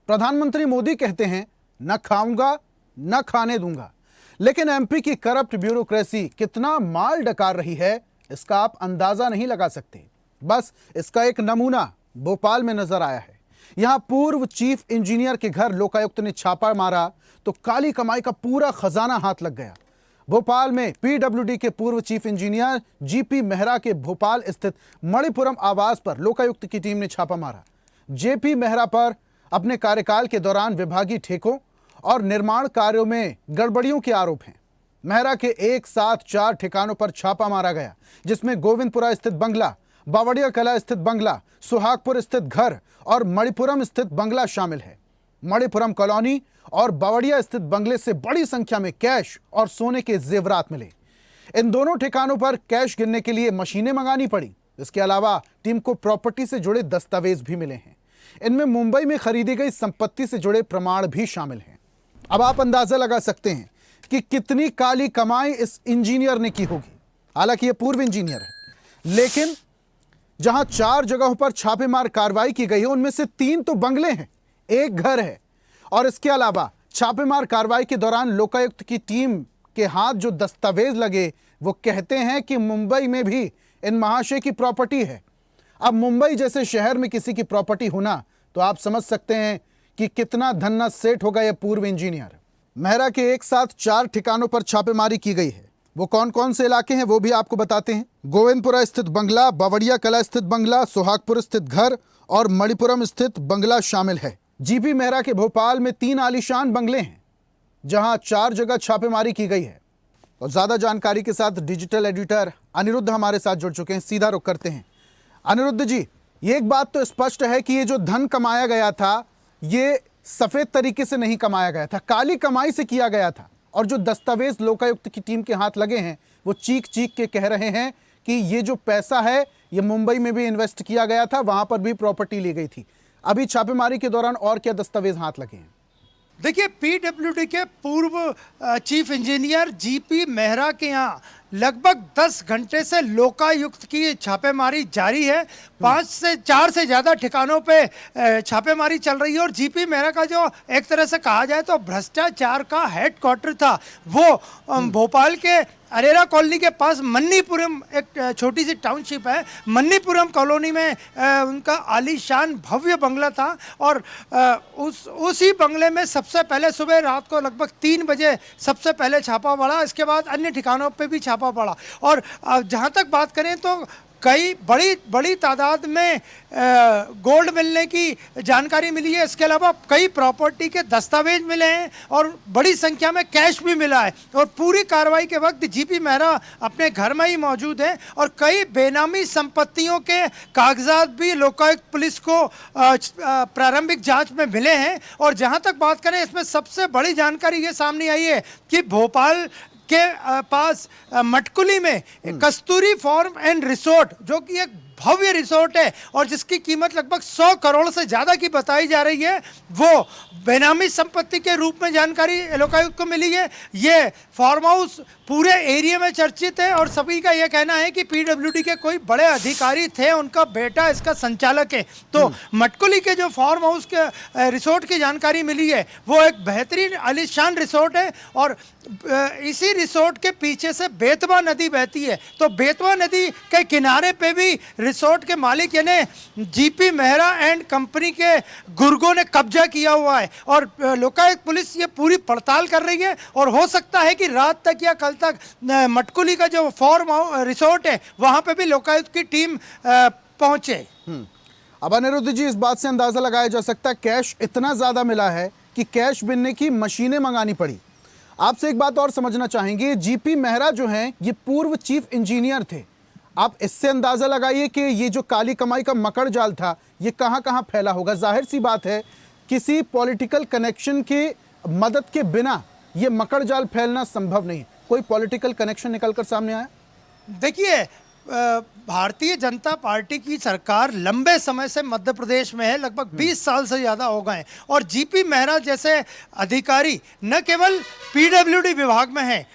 प्रधानमंत्री मोदी कहते हैं न खाऊंगा न खाने दूंगा, लेकिन एमपी की करप्ट ब्यूरोक्रेसी कितना माल डकार रही है इसका आप अंदाजा नहीं लगा सकते। बस इसका एक नमूना भोपाल में नजर आया है। यहां पूर्व चीफ इंजीनियर के घर लोकायुक्त ने छापा मारा तो काली कमाई का पूरा खजाना हाथ लग गया। भोपाल में पीडब्ल्यूडी के पूर्व चीफ इंजीनियर जीपी मेहरा के भोपाल स्थित मणिपुरम आवास पर लोकायुक्त की टीम ने छापा मारा। जेपी मेहरा पर अपने कार्यकाल के दौरान विभागीय ठेकों और निर्माण कार्यों में गड़बड़ियों के आरोप हैं। मेहरा के एक साथ 4 ठिकानों पर छापा मारा गया, जिसमें गोविंदपुरा स्थित बंगला, बावड़िया कला स्थित बंगला, सुहागपुर स्थित घर और मणिपुरम स्थित बंगला शामिल है। मणिपुरम कॉलोनी और बावड़िया स्थित बंगले से बड़ी संख्या में कैश और सोने के जेवरात मिले। इन दोनों ठिकानों पर कैश गिनने के लिए मशीनें मंगानी पड़ी। इसके अलावा टीम को प्रॉपर्टी से जुड़े दस्तावेज भी मिले हैं। इनमें मुंबई में खरीदी गई संपत्ति से जुड़े प्रमाण भी शामिल हैं। अब आप अंदाजा लगा सकते हैं कि कितनी काली कमाई इस इंजीनियर ने की होगी। हालांकि यह पूर्व इंजीनियर है, लेकिन जहां 4 जगहों पर छापेमार कार्रवाई की गई है, उनमें से 3 तो बंगले हैं, एक घर है। और इसके अलावा छापेमार कार्रवाई के दौरान लोकायुक्त की टीम के हाथ जो दस्तावेज लगे, वो कहते हैं कि मुंबई में भी इन महाशय की प्रॉपर्टी है। अब मुंबई जैसे शहर में किसी की प्रॉपर्टी होना, तो आप समझ सकते हैं कि कितना धन्ना सेठ होगा यह पूर्व इंजीनियर। मेहरा के एक साथ 4 ठिकानों पर छापेमारी की गई है। वो कौन कौन से इलाके हैं वो भी आपको बताते हैं। गोविंदपुरा स्थित बंगला, बावड़िया कला स्थित बंगला, सुहागपुर स्थित घर और मणिपुरम स्थित बंगला शामिल है। जीपी मेहरा के भोपाल में 3 आलीशान बंगले हैं, जहां 4 जगह छापेमारी की गई है। और ज्यादा जानकारी के साथ डिजिटल एडिटर अनिरुद्ध हमारे साथ जुड़ चुके हैं। सीधा रुख करते हैं। अनिरुद्ध जी, ये एक बात तो स्पष्ट है कि ये जो धन कमाया गया था, ये सफेद तरीके से नहीं कमाया गया था, काली कमाई से किया गया था। और जो दस्तावेज लोकायुक्त की टीम के हाथ लगे हैं, वो चीख चीख के कह रहे हैं कि ये जो पैसा है, ये मुंबई में भी इन्वेस्ट किया गया था, वहां पर भी प्रॉपर्टी ली गई थी। अभी छापेमारी के दौरान और क्या दस्तावेज हाथ लगे हैं? देखिए, पीडब्ल्यूडी के पूर्व चीफ इंजीनियर जीपी मेहरा के यहाँ लगभग 10 घंटे से लोकायुक्त की छापेमारी जारी है। 4 से ज़्यादा ठिकानों पे छापेमारी चल रही है। और जीपी मेहरा का जो एक तरह से कहा जाए तो भ्रष्टाचार का हेडक्वार्टर था, वो भोपाल के अरेरा कॉलोनी के पास मन्नीपुरम, एक छोटी सी टाउनशिप है, मन्नीपुरम कॉलोनी में उनका आलीशान भव्य बंगला था। और उसी बंगले में सबसे पहले सुबह रात को लगभग 3 बजे सबसे पहले छापा पड़ा। इसके बाद अन्य ठिकानों पे भी छापा पड़ा। और जहाँ तक बात करें तो कई बड़ी तादाद में गोल्ड मिलने की जानकारी मिली है। इसके अलावा कई प्रॉपर्टी के दस्तावेज मिले हैं और बड़ी संख्या में कैश भी मिला है। और पूरी कार्रवाई के वक्त जीपी मेहरा अपने घर में ही मौजूद है। और कई बेनामी संपत्तियों के कागजात भी लोकायुक्त पुलिस को प्रारंभिक जांच में मिले हैं। और जहां तक बात करें, इसमें सबसे बड़ी जानकारी ये सामने आई है कि भोपाल के पास मटकुली में कस्तूरी फार्म एंड रिसोर्ट, जो कि एक भव्य रिसोर्ट है और जिसकी कीमत लगभग 100 करोड़ से ज़्यादा की बताई जा रही है, वो बेनामी संपत्ति के रूप में जानकारी लोकायुक्त को मिली है। ये फार्म हाउस पूरे एरिया में चर्चित है और सभी का यह कहना है कि पीडब्ल्यूडी के कोई बड़े अधिकारी थे, उनका बेटा इसका संचालक है। तो मटकुली के जो फार्म हाउस के रिसोर्ट की जानकारी मिली है, वो एक बेहतरीन आलीशान रिसोर्ट है। और इसी रिसोर्ट के पीछे से बेतवा नदी बहती है। तो बेतवा नदी के किनारे पे भी रिसोर्ट के मालिक यानी जीपी मेहरा एंड कंपनी के गुर्गों ने कब्जा किया हुआ है। और लोकायुक्त पुलिस ये पूरी पड़ताल कर रही है। और हो सकता है कि रात तक या कल तक मटकुली का जो फार्म रिसोर्ट है, वहां पे भी लोकायुक्त की टीम पहुंचे। अब अनिरुद्ध जी, इस बात से अंदाजा लगाया जा सकता है कैश इतना ज्यादा मिला है कि कैश बिनने की मशीनें मंगानी पड़ी। आपसे एक बात और समझना चाहेंगे, जीपी मेहरा जो हैं, ये पूर्व चीफ इंजीनियर थे। आप इससे अंदाजा लगाइए कि ये जो काली कमाई का मकड़ जाल था, ये कहां कहां फैला होगा। जाहिर सी बात है, किसी पॉलिटिकल कनेक्शन की मदद के बिना ये मकड़ जाल फैलना संभव नहीं। कोई पॉलिटिकल कनेक्शन निकलकर सामने आया? देखिए, भारतीय जनता पार्टी की सरकार लंबे समय से मध्य प्रदेश में है, लगभग 20 साल से ज़्यादा हो गए हैं। और जीपी मेहरा जैसे अधिकारी न केवल पीडब्ल्यूडी विभाग में हैं,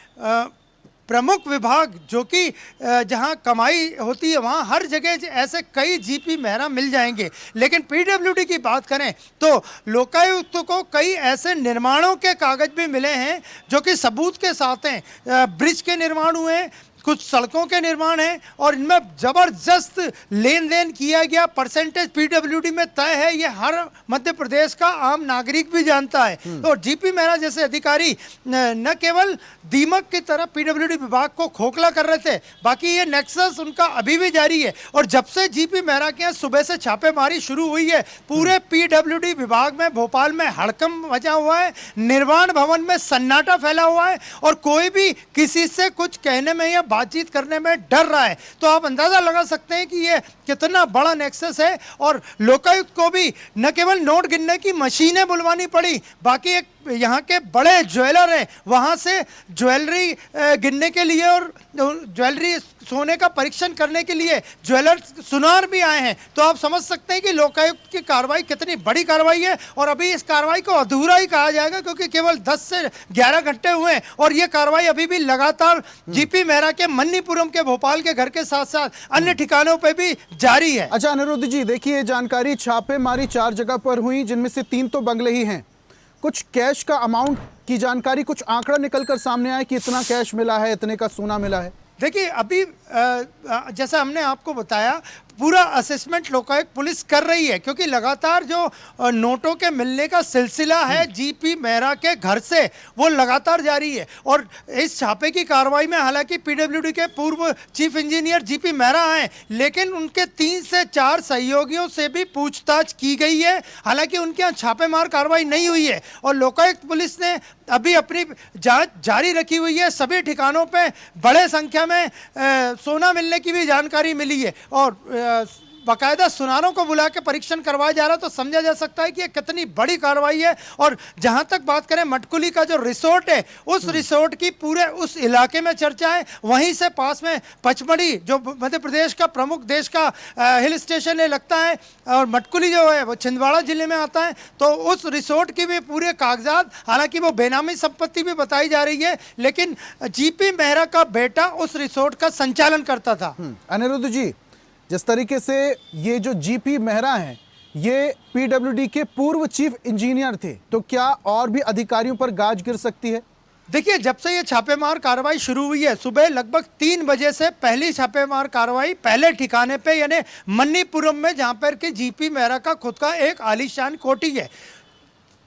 प्रमुख विभाग जो कि जहां कमाई होती है वहां हर जगह ऐसे कई जीपी मेहरा मिल जाएंगे। लेकिन पीडब्ल्यूडी की बात करें तो लोकायुक्त को कई ऐसे निर्माणों के कागज भी मिले हैं जो कि सबूत के साथ हैं। ब्रिज के निर्माण हुए हैं, कुछ सड़कों के निर्माण है और इनमें जबरदस्त लेन देन किया गया, परसेंटेज पीडब्ल्यूडी में तय है। ये हर मध्य प्रदेश का आम नागरिक भी जानता है। तो जीपी मेहरा जैसे अधिकारी न केवल दीमक की तरह पीडब्ल्यूडी विभाग को खोखला कर रहे थे, बाकी ये नेक्सस उनका अभी भी जारी है। और जब से जीपी मेहरा के यहाँ सुबह से छापेमारी शुरू हुई है, पूरे पीडब्ल्यूडी विभाग में भोपाल में हड़कंप मचा हुआ है, निर्माण भवन में सन्नाटा फैला हुआ है और कोई भी किसी से कुछ कहने में या बातचीत करने में डर रहा है। तो आप अंदाजा लगा सकते हैं कि ये कितना बड़ा नेक्सस है। और लोकायुक्त को भी न केवल नोट गिनने की मशीनें बुलवानी पड़ी, बाकी एक यहाँ के बड़े ज्वेलर हैं, वहाँ से ज्वेलरी गिनने के लिए और ज्वेलरी सोने का परीक्षण करने के लिए ज्वेलर सुनार भी आए हैं। तो आप समझ सकते हैं कि लोकायुक्त की कार्रवाई कितनी बड़ी कार्रवाई है। और अभी इस कार्रवाई को अधूरा ही कहा जाएगा क्योंकि केवल 10 से 11 घंटे हुए हैं और ये कार्रवाई अभी भी लगातार जीपी मेहरा के मन्नीपुरम के भोपाल के घर के साथ साथ अन्य ठिकानों पर भी जारी है। अच्छा अनिरुद्ध जी, देखिए जानकारी छापेमारी 4 जगह पर हुई, जिनमें से 3 तो बंगले ही हैं। कुछ कैश का अमाउंट की जानकारी, कुछ आंकड़ा निकलकर सामने आया कि इतना कैश मिला है, इतने का सोना मिला है? देखिए अभी जैसा हमने आपको बताया, पूरा असेसमेंट लोकायुक्त पुलिस कर रही है क्योंकि लगातार जो नोटों के मिलने का सिलसिला है जीपी मेहरा के घर से वो लगातार जारी है। और इस छापे की कार्रवाई में हालांकि पीडब्ल्यूडी के पूर्व चीफ इंजीनियर जीपी मेहरा हैं, लेकिन उनके 3 से 4 सहयोगियों से भी पूछताछ की गई है। हालांकि उनके यहाँ छापेमार कार्रवाई नहीं हुई है और लोकायुक्त पुलिस ने अभी अपनी जांच जारी रखी हुई है। सभी ठिकानों पे बड़े संख्या में सोना मिलने की भी जानकारी मिली है और बाकायदा सुनारों को बुला के परीक्षण करवाया जा रहा है। तो समझा जा सकता है कि ये कितनी बड़ी कार्रवाई है। और जहां तक बात करें मटकुली का जो रिसोर्ट है, उस रिसोर्ट की पूरे उस इलाके में चर्चा है। वहीं से पास में पचमढ़ी जो मध्य प्रदेश का प्रमुख देश का हिल स्टेशन है लगता है, और मटकुली जो है वो छिंदवाड़ा जिले में आता है। तो उस रिसोर्ट की भी पूरे कागजात, हालांकि वो बेनामी संपत्ति भी बताई जा रही है, लेकिन जीपी मेहरा का बेटा उस रिसोर्ट का संचालन करता था। अनिरुद्ध जी, जिस तरीके से ये जो जीपी मेहरा हैं, ये पीडब्ल्यूडी के पूर्व चीफ इंजीनियर थे, तो क्या और भी अधिकारियों पर गाज गिर सकती है? देखिए जब से ये छापेमार कार्रवाई शुरू हुई है, सुबह लगभग 3 बजे से पहली छापेमार कार्रवाई पहले ठिकाने पे यानी मन्नीपुरम में, जहां पर कि जीपी मेहरा का खुद का एक आलीशान कोठी है।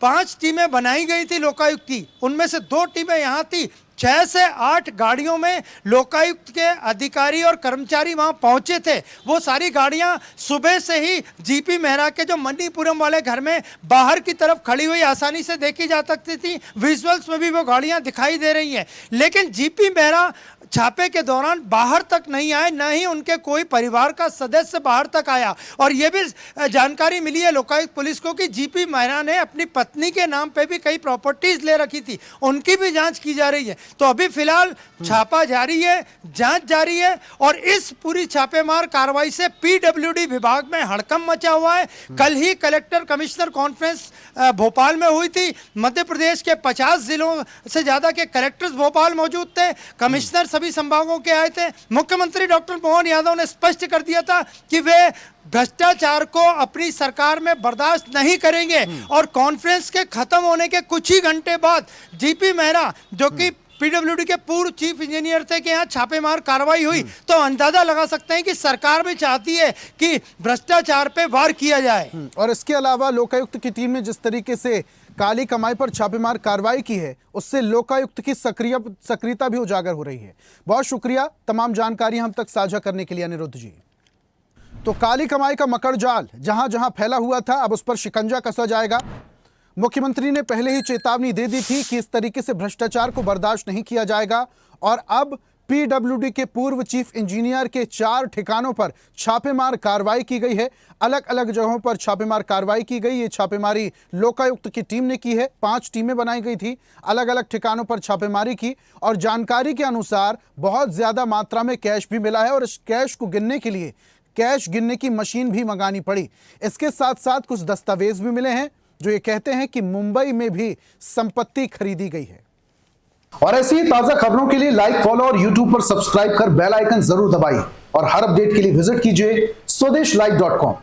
5 टीमें बनाई गई थी लोकायुक्त की, उनमें से 2 टीमें यहाँ थी। 6 से 8 गाड़ियों में लोकायुक्त के अधिकारी और कर्मचारी वहां पहुंचे थे। वो सारी गाड़ियां सुबह से ही जीपी मेहरा के जो मन्नीपुरम वाले घर में बाहर की तरफ खड़ी हुई आसानी से देखी जा सकती थी। विजुअल्स में भी वो गाड़ियां दिखाई दे रही हैं। लेकिन जीपी मेहरा छापे के दौरान बाहर तक नहीं आए, न ही उनके कोई परिवार का सदस्य बाहर तक आया। और ये भी जानकारी मिली है लोकायुक्त पुलिस को कि जीपी मेहरा ने अपनी पत्नी के नाम पे भी कई प्रॉपर्टीज ले रखी थी, उनकी भी जांच की जा रही है। तो अभी फिलहाल छापा जारी है, जांच जारी है और इस पूरी छापेमार कार्रवाई से पीडब्ल्यूडी विभाग में हड़कंप मचा हुआ है। कल ही कलेक्टर कमिश्नर कॉन्फ्रेंस भोपाल में हुई थी। मध्य प्रदेश के 50 जिलों से ज्यादा के कलेक्टर्स भोपाल मौजूद थे, कमिश्नर सभी संभागों के आए थे। मुख्यमंत्री डॉक्टर मोहन यादव ने स्पष्ट कर दिया था कि वे भ्रष्टाचार को अपनी सरकार में बर्दाश्त नहीं करेंगे। और कॉन्फ्रेंस के खत्म होने के कुछ ही घंटे बाद जीपी मेहरा जो कि पीडब्ल्यूडी के पूर्व चीफ इंजीनियर थे कि यहाँ छापेमार कार्रवाई हुई। तो अंदाजा लगा सकते हैं कि सरकार भी चाहती है कि भ्रष्टाचार पे वार किया जाए। और इसके अलावा लोकायुक्त की टीम ने जिस तरीके से काली कमाई पर छापेमार कार्रवाई की है, उससे लोकायुक्त की सक्रियता भी उजागर हो रही है। बहुत शुक्रिया तमाम जानकारी हम तक साझा करने के लिए अनिरुद्ध जी। तो काली कमाई का मकड़ जाल जहां जहां फैला हुआ था, अब उस पर शिकंजा कसा जाएगा। मुख्यमंत्री ने पहले ही चेतावनी दे दी थी कि इस तरीके से भ्रष्टाचार को बर्दाश्त नहीं किया जाएगा। और अब पीडब्ल्यूडी के पूर्व चीफ इंजीनियर के 4 ठिकानों पर छापेमार कार्रवाई की गई है। अलग अलग जगहों पर छापेमार कार्रवाई की गई। ये छापेमारी लोकायुक्त की टीम ने की है। 5 टीमें बनाई गई थी, अलग अलग ठिकानों पर छापेमारी की। और जानकारी के अनुसार बहुत ज्यादा मात्रा में कैश भी मिला है और इस कैश को गिनने के लिए कैश गिनने की मशीन भी मंगानी पड़ी। इसके साथ साथ कुछ दस्तावेज भी मिले हैं जो ये कहते हैं कि मुंबई में भी संपत्ति खरीदी गई है। और ऐसी ही ताजा खबरों के लिए लाइक, फॉलो और यूट्यूब पर सब्सक्राइब कर बेल आइकन जरूर दबाइए और हर अपडेट के लिए विजिट कीजिए स्वदेशलाइव.com।